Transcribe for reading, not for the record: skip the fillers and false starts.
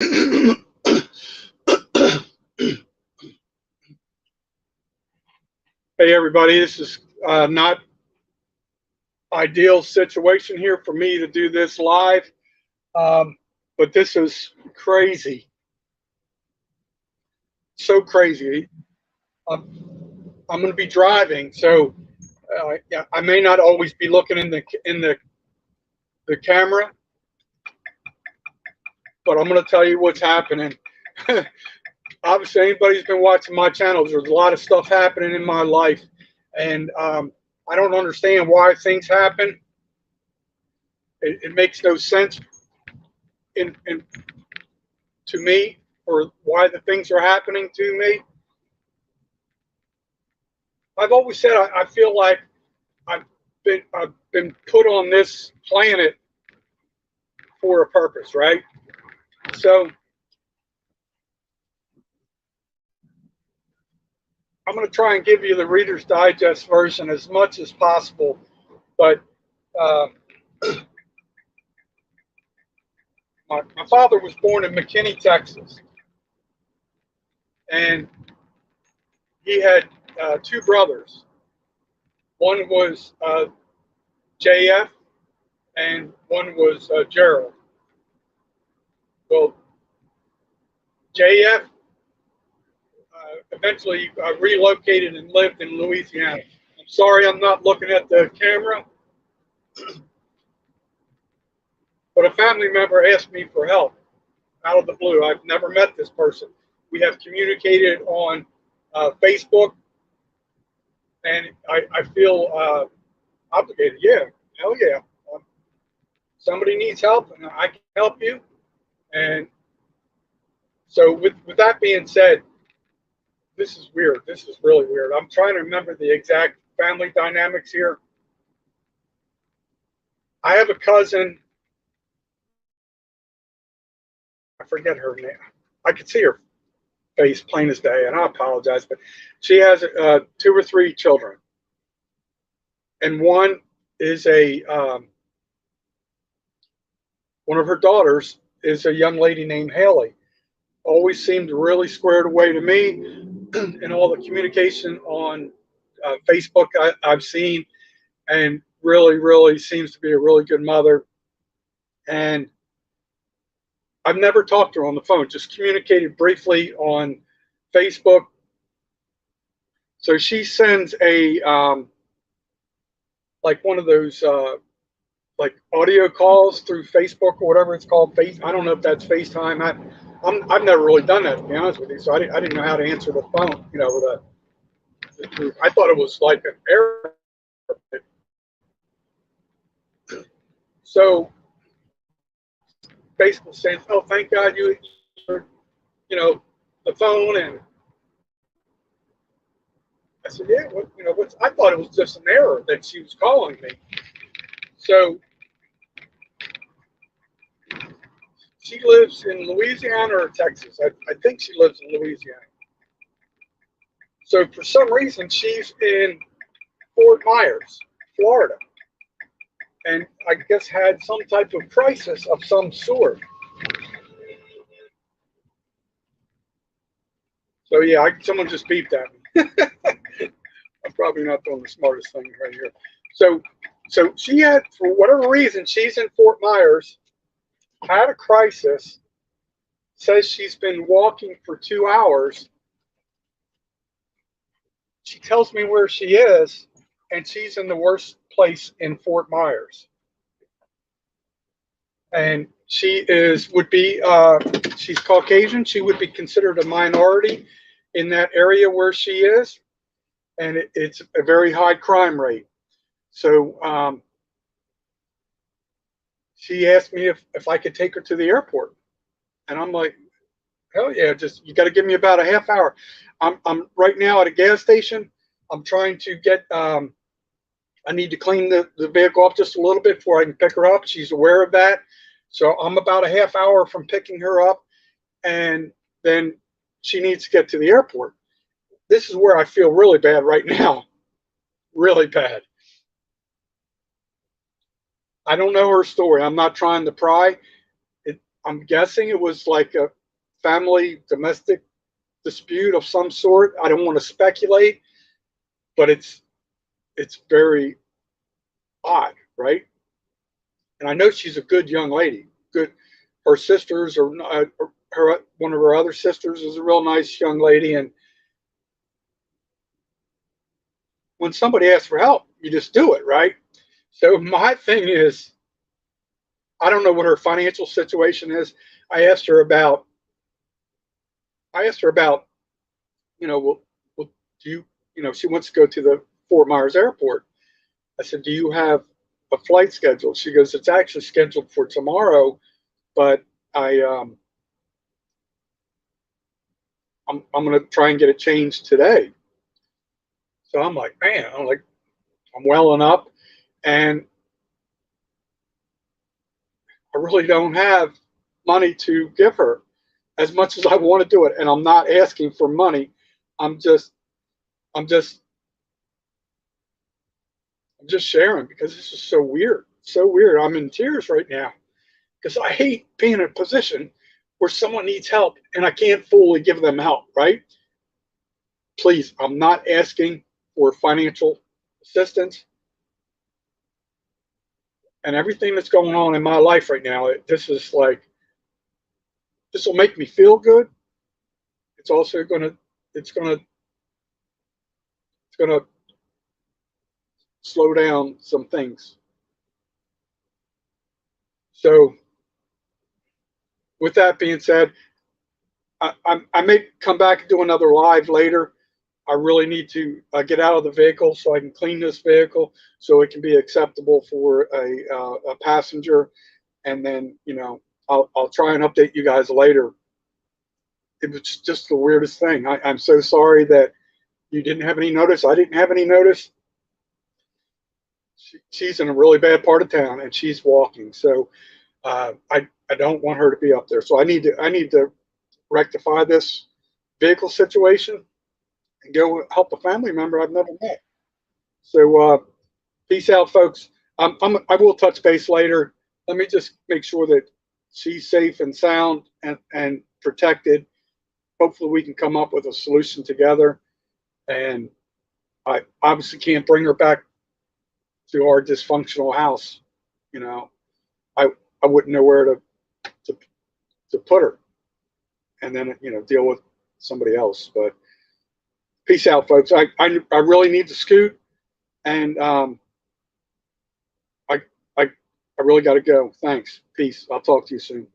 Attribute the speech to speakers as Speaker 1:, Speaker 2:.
Speaker 1: Hey everybody, this is not ideal situation here for me to do this live, um, but this is crazy, so crazy. I'm going to be driving, so yeah, I may not always be looking in the camera, but I'm going to tell you what's happening. Obviously, anybody who's been watching my channels, there's a lot of stuff happening in my life, and I don't understand why things happen. It makes no sense in to me or why the things are happening to me. I've always said I feel like I've been put on this planet for a purpose, right? So I'm going to try and give you the Reader's Digest version as much as possible. But uh, my father was born in McKinney, Texas, and he had two brothers. One was JF, and one was Gerald. Well, JF eventually relocated and lived in Louisiana. I'm sorry I'm not looking at the camera, but a family member asked me for help out of the blue. I've never met this person. We have communicated on Facebook, and I feel obligated. Yeah, hell yeah. Um, Somebody needs help, and I can help you. And so, with that being said, this is weird. This is really weird. I'm trying to remember the exact family dynamics here. I have a cousin. I forget her name. I could see her face plain as day, and I apologize, but she has two or three children, and one of her daughters is a young lady named Haley. Always seemed really squared away to me, in all the communication on Facebook I've seen, and really, really seems to be a really good mother. And I've never talked to her on the phone, just communicated briefly on Facebook. So she sends a like one of those like audio calls through Facebook or whatever it's called. Face. I don't know if that's FaceTime. I've never really done that, to be honest with you. So I didn't know how to answer the phone. You know, I thought it was like an error. So basically saying, "Oh, thank God you know, the phone." And I said, "Yeah, what, you know, what's?" I thought it was just an error that she was calling me. So she lives in Louisiana or Texas. I think she lives in Louisiana. So for some reason, she's in Fort Myers, Florida, and I guess had some type of crisis of some sort. So yeah, someone just beeped at me. I'm probably not doing the smartest thing right here. So, so she had, for whatever reason, she's in Fort Myers, had a crisis, says she's been walking for 2 hours. She tells me where she is, and she's in the worst place in Fort Myers. And she would be she's Caucasian. She would be considered a minority in that area where she is, and it's a very high crime rate. So she asked me if I could take her to the airport, and I'm like, hell yeah! Just you got to give me about a half hour. I'm right now at a gas station. I'm trying to get. I need to clean the vehicle up just a little bit before I can pick her up. She's aware of that. So I'm about a half hour from picking her up, and then she needs to get to the airport. This is where I feel really bad right now. Really bad. I don't know her story. I'm not trying to pry. I'm guessing it was like a family domestic dispute of some sort. I don't want to speculate, but it's very odd, right? And I know she's a good young lady. Good. Her sisters are her one of her other sisters is a real nice young lady, and when somebody asks for help, you just do it, right? So my thing is, I don't know what her financial situation is. I asked her about, I asked her about, well, do you, she wants to go to the Fort Myers airport. I said, do you have a flight schedule? She goes, it's actually scheduled for tomorrow, but I, I'm going to try and get it changed today. So I'm like, man, I'm welling up, and I really don't have money to give her as much as I want to do it. And I'm not asking for money. I'm just, I'm just, I'm just sharing because this is so weird. So weird. I'm in tears right now because I hate being in a position where someone needs help and I can't fully give them help, right? Please, I'm not asking for financial assistance. And everything that's going on in my life right now, this is like, this will make me feel good. It's also it's gonna, it's gonna slow down some things. So, with that being said, I may come back and do another live later. I really need to get out of the vehicle so I can clean this vehicle so it can be acceptable for a passenger. And then, I'll try and update you guys later. It was just the weirdest thing. I'm so sorry that you didn't have any notice. I didn't have any notice. She's in a really bad part of town and she's walking. So I don't want her to be up there. So I need to rectify this vehicle situation and go help a family member I've never met. So peace out, folks. I will touch base later. Let me just make sure that she's safe and sound and protected. Hopefully, we can come up with a solution together. And I obviously can't bring her back to our dysfunctional house. You know, I I wouldn't know where to to put her, and then deal with somebody else. But peace out, folks. I really need to scoot, and I I I really got to go. Thanks. Peace. I'll talk to you soon.